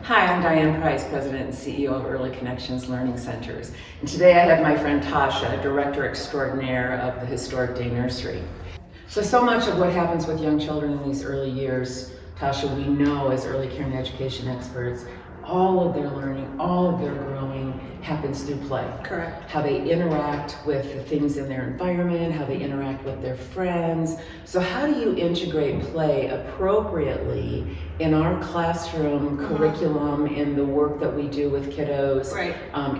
Hi, I'm Diane Price, President and CEO of Early Connections Learning Centers. And today I have my friend Tasha, Director Extraordinaire of the Historic Day Nursery. So much of what happens with young children in these early years, Tasha, we know as early care and education experts, all of their learning, all of their growing happens through play. Correct. How they interact with the things in their environment, how they interact with their friends. So how do you integrate play appropriately in our classroom curriculum, in the work that we do with kiddos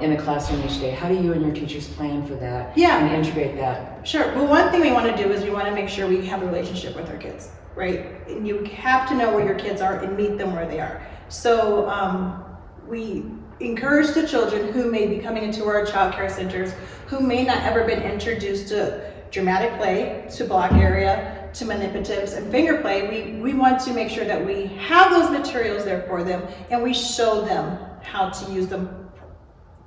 in a classroom each day? How do you and your teachers plan for that and integrate that? Sure. Well, one thing we want to do is we want to make sure we have a relationship with our kids, right? And you have to know where your kids are and meet them where they are. So we encourage the children who may be coming into our child care centers, who may not ever been introduced to dramatic play, to block area, to manipulatives and finger play. We want to make sure that we have those materials there for them and we show them how to use them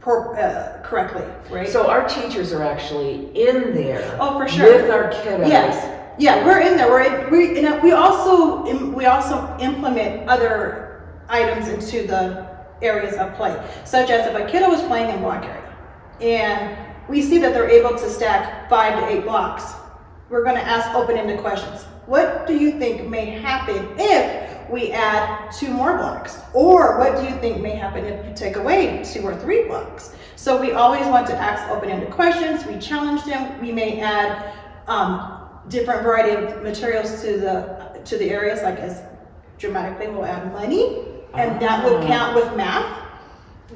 correctly, right? So our teachers are actually in there for sure. with our kiddos. Yes. Yeah, we're in there. We also implement other items into the areas of play, such as if a kiddo is playing in block area and we see that they're able to stack 5 to 8 blocks, we're going to ask open-ended questions. What do you think may happen if we add 2 more blocks? Or what do you think may happen if you take away 2 or 3 blocks? So we always want to ask open-ended questions. We challenge them. We may add different variety of materials to the areas, like as dramatically we'll add money, and that will count with math.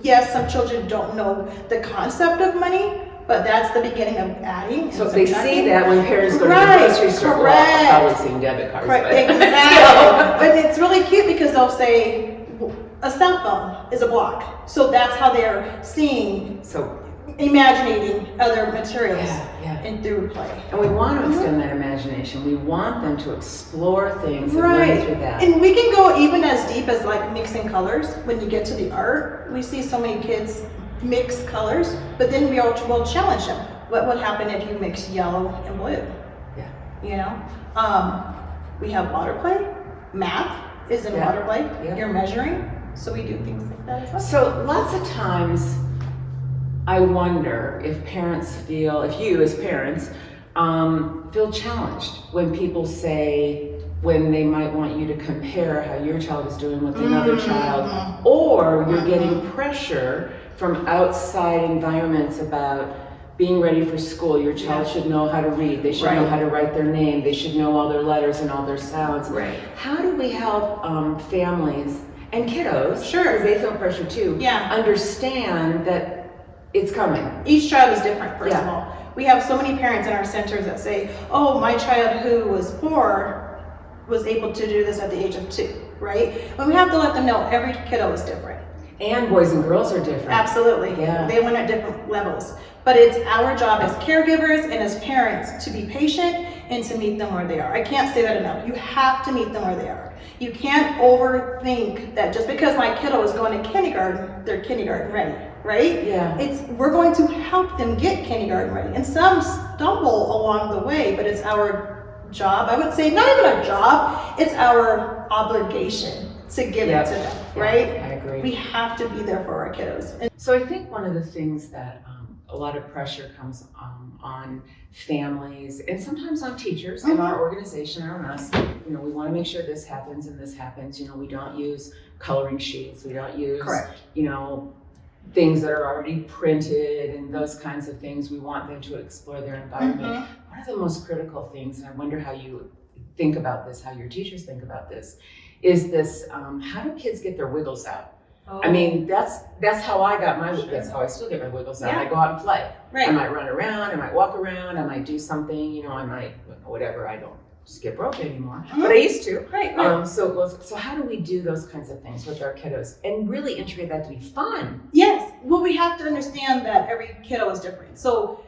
Yes, some children don't know the concept of money, but that's the beginning of adding. So they see that when parents go to the grocery store, well, probably seeing debit cards. Correct. Exactly. But it's really cute because they'll say a cell phone is a block. So that's how they're seeing, imagining other materials and through play. And we want to extend that imagination. We want them to explore things and learn through that. And we can go even as deep as like mixing colors. When you get to the art, we see so many kids mix colors, but then will challenge them. What would happen if you mix yellow and blue? Yeah. You know? We have water play. Math is in water play. Yeah. You're measuring. So we do things like that as well. So lots of times I wonder if parents feel, if you as parents feel challenged when people say, when they might want you to compare how your child is doing with another child, or you're getting pressure from outside environments about being ready for school. Your child should know how to read. They should know how to write their name. They should know all their letters and all their sounds. How do we help families and kiddos, because they feel pressure too, understand that it's coming? Each child is different, first of all. We have so many parents in our centers that say, oh, my child who was 4 was able to do this at the age of 2, right? But we have to let them know every kiddo is different. And boys and girls are different. Absolutely. Yeah. They went at different levels. But it's our job as caregivers and as parents to be patient and to meet them where they are. I can't say that enough. You have to meet them where they are. You can't overthink that just because my kiddo is going to kindergarten, they're kindergarten ready, right? Yeah. We're going to help them get kindergarten ready. And some stumble along the way, but it's our job. I would say not even our job, it's our obligation to give it to them, right? I agree. We have to be there for our kiddos. And so I think one of the things that a lot of pressure comes on families and sometimes on teachers in our organization and on us. You know, we want to make sure this happens and this happens. You know, we don't use coloring sheets. We don't use, things that are already printed and those kinds of things. We want them to explore their environment. One of the most critical things, and I wonder how you think about this, how your teachers think about this, is this, how do kids get their wiggles out? I mean, that's how I got my, that's how I still get my wiggles out. I go out and play. I might run around, I might walk around, I might do something, I might, whatever, I don't skip rope anymore, but I used to. So how do we do those kinds of things with our kiddos and really integrate that to be fun? Yes, well, we have to understand that every kiddo is different. So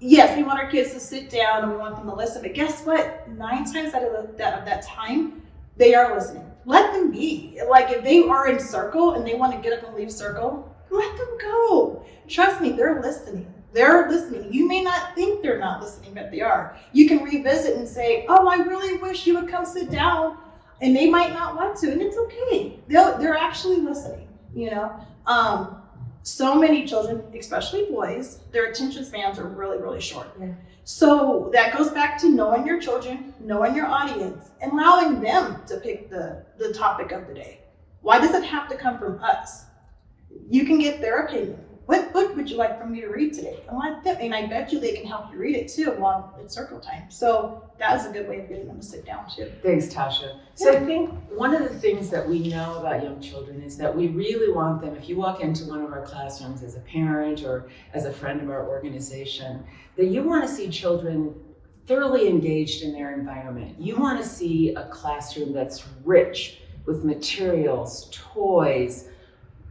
yes, we want our kids to sit down and we want them to listen, but guess what? 9 times out of that time, they are listening. Let them be. Like if they are in circle and they want to get up and leave circle, let them go. Trust me, they're listening. They're listening. You may not think they're not listening, but they are. You can revisit and say, oh, I really wish you would come sit down and they might not want to, and it's okay. They're actually listening, you know. So many children, especially boys, their attention spans are really, really short. Yeah. So that goes back to knowing your children, knowing your audience, and allowing them to pick the topic of the day. Why does it have to come from us? You can get their opinion. What book would you like for me to read today? And I bet you they can help you read it too while it's circle time. So that is a good way of getting them to sit down too. Thanks, Tasha. So I think one of the things that we know about young children is that we really want them, if you walk into one of our classrooms as a parent or as a friend of our organization, that you want to see children thoroughly engaged in their environment. You want to see a classroom that's rich with materials, toys,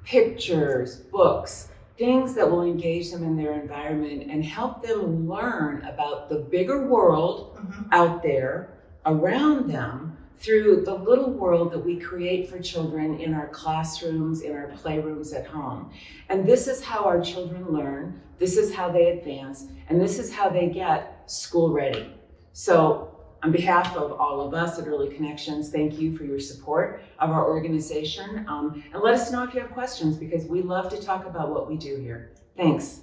pictures, books, things that will engage them in their environment and help them learn about the bigger world out there around them through the little world that we create for children in our classrooms, in our playrooms at home. And this is how our children learn, this is how they advance, and this is how they get school ready. So on behalf of all of us at Early Connections, thank you for your support of our organization. And let us know if you have questions, because we love to talk about what we do here. Thanks.